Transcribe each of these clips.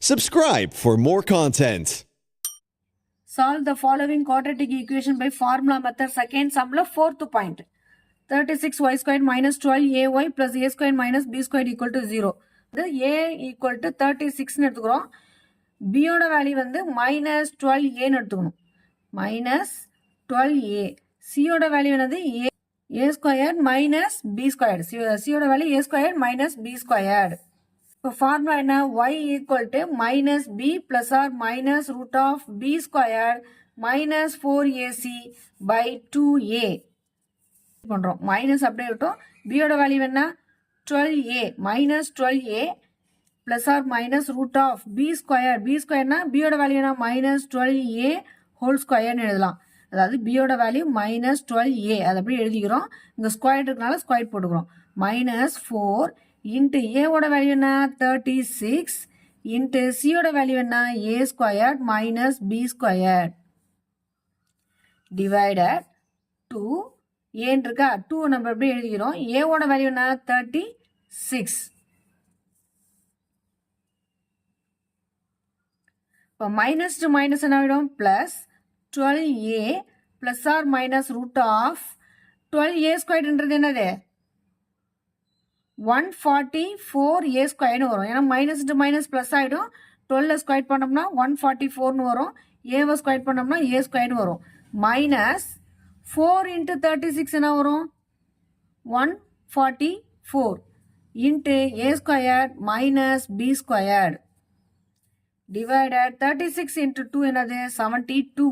Subscribe for more content. Solve the following quadratic equation by formula method. Second sum la fourth point. 36y squared minus 12ay plus a squared minus b squared equal to 0. The a equal to 36 னு எடுத்துக்கிறோம். b ஓட value வந்து minus 12a னு எடுத்துக்கணும். minus 12a. c ஓட value என்னது a squared minus b squared. c ஓட value a squared minus b squared. இப்போ ஃபார்முலா என்ன y equal to minus b plus or minus root of b squared minus 4ac by 2a பண்ணுறோம். Minus அப்படியே விட்டோம். b ஓட value என்ன 12a minus 12a plus or minus root of b squared. b squaredனா b ஓட value என்ன minus 12a whole squaredனு எழுதலாம். அதாவது b ஓட வேல்யூ minus 12a அதை அப்படியே எழுதிக்கிறோம். இங்கே ஸ்கொயர் இருக்கனால ஸ்கொயர் போட்டுக்கிறோம். minus 4 into a ஓட வேல்யூ என்ன 36 into c ஓட வேல்யூ என்ன a squared minus b squared divided 2 a இருக்கா 2 நம்ம எப்படி எழுதிக்கிறோம். a ஓட வேல்யூ என்ன 36. இப்போ மைனஸ் டு மைனஸ் என்ன ஆகிடும் plus 12a plus or minus root of 12a ஸ்கொயர்ன்றது என்னது 144a ஸ்கொயர்னு வரும். ஏன்னா மைனஸ் டு மைனஸ் ப்ளஸ் ஆகிடும். 12 ஸ்கொயர் பண்ணோம்னா 144னு வரும். ஏவை ஸ்கொயர் பண்ணோம்னா a ஸ்கொயர்னு வரும். மைனஸ் 4 இன்ட்டு 36 என்ன வரும் 144 into a square minus b square divided 36 into 2 என்னது 72.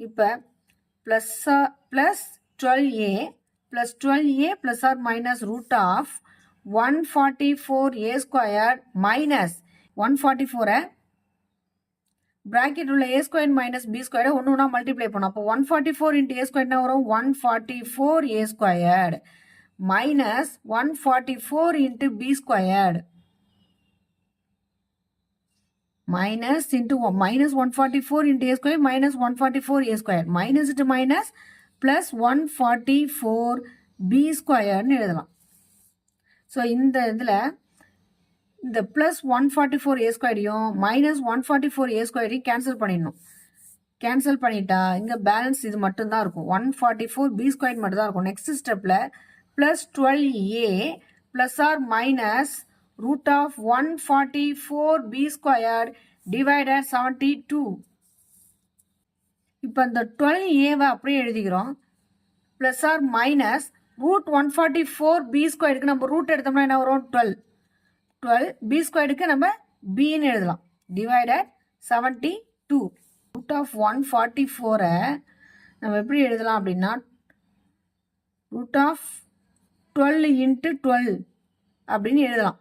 இப்போ plus 12a plus 12a plus or minus root of 144a squared minus 144 bracket உள்ள a squared minus b squared ஒன்றுனா multiply பண்ணோம். அப்போ 144 into a squared என்ன வரும் 144a squared minus 144 into b squared minus into minus 144 into a squared minus 144a squared minus into minus plus 144 b ஸ்கொயர்னு எழுதலாம். So இந்த இதில் இந்த ப்ளஸ் 144 a ஸ்கொயரையும் மைனஸ் 144 a ஸ்கொயரையும் கேன்சல் பண்ணிடணும். கேன்சல் பண்ணிட்டா இங்கே பேலன்ஸ் இது மட்டும்தான் இருக்கும் 144 b ஸ்கொயர் மட்டும் தான் இருக்கும். நெக்ஸ்ட் ஸ்டெப்பில் plus 12a plus or minus root of 144 b square divided 72. இப்போ இந்த 12a அப்படியே எழுதிக்கிறோம். Plus or minus root 144 b ஸ்கொயருக்கு நம்ம ரூட் எடுத்தோம்னா என்ன வரும் 12 b ஸ்கொயருக்கு நம்ம bன்னு எழுதலாம். டிவைடட் 72. ரூட் ஆஃப் 144 நம்ம எப்படி எழுதலாம் அப்படின்னா ரூட் ஆஃப் 12 இன்ட்டு 12 அப்படின்னு எழுதலாம்.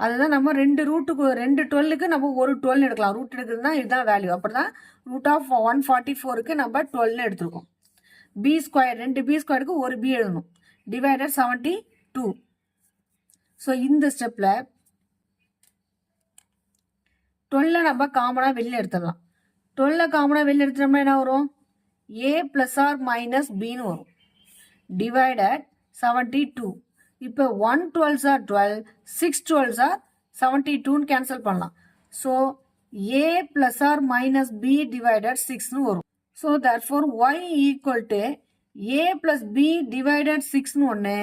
அதுதான் நம்ம ரெண்டு 12க்கு நம்ம ஒரு 12 எடுக்கலாம். ரூட் எடுக்கிறதுனா இதுதான் வேல்யூ. அப்படி தான் ரூட் ஆஃப் 144க்கு நம்ம 12 எடுத்துருக்கோம். பி ஸ்கொயர் 2 பி ஸ்கொயருக்கு ஒரு பி எழுதணும். டிவைடட் 72. ஸோ இந்த ஸ்டெப்பில் 12 நம்ம காமனாக வெளியில் எடுத்துடலாம். 12 காமனாக வெளியில் எடுத்துட்டோம்னா என்ன வரும் ஏ ப்ளஸ் ஆர் மைனஸ் பின்னு வரும். டிவைடட் 72. இப்போ 1 12s are 12, 6 12s are 72ன்னு cancel பண்ணலாம். So a plus or minus b divided 6ன்னு வரும். So therefore y equal to a plus b divided 6ன்னு ஒன்று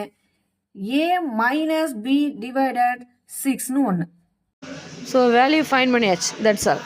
a minus b divided 6ன்னு ஒன்று. ஸோ வேல்யூ ஃபைண்ட் பண்ணியாச்சு. That's all.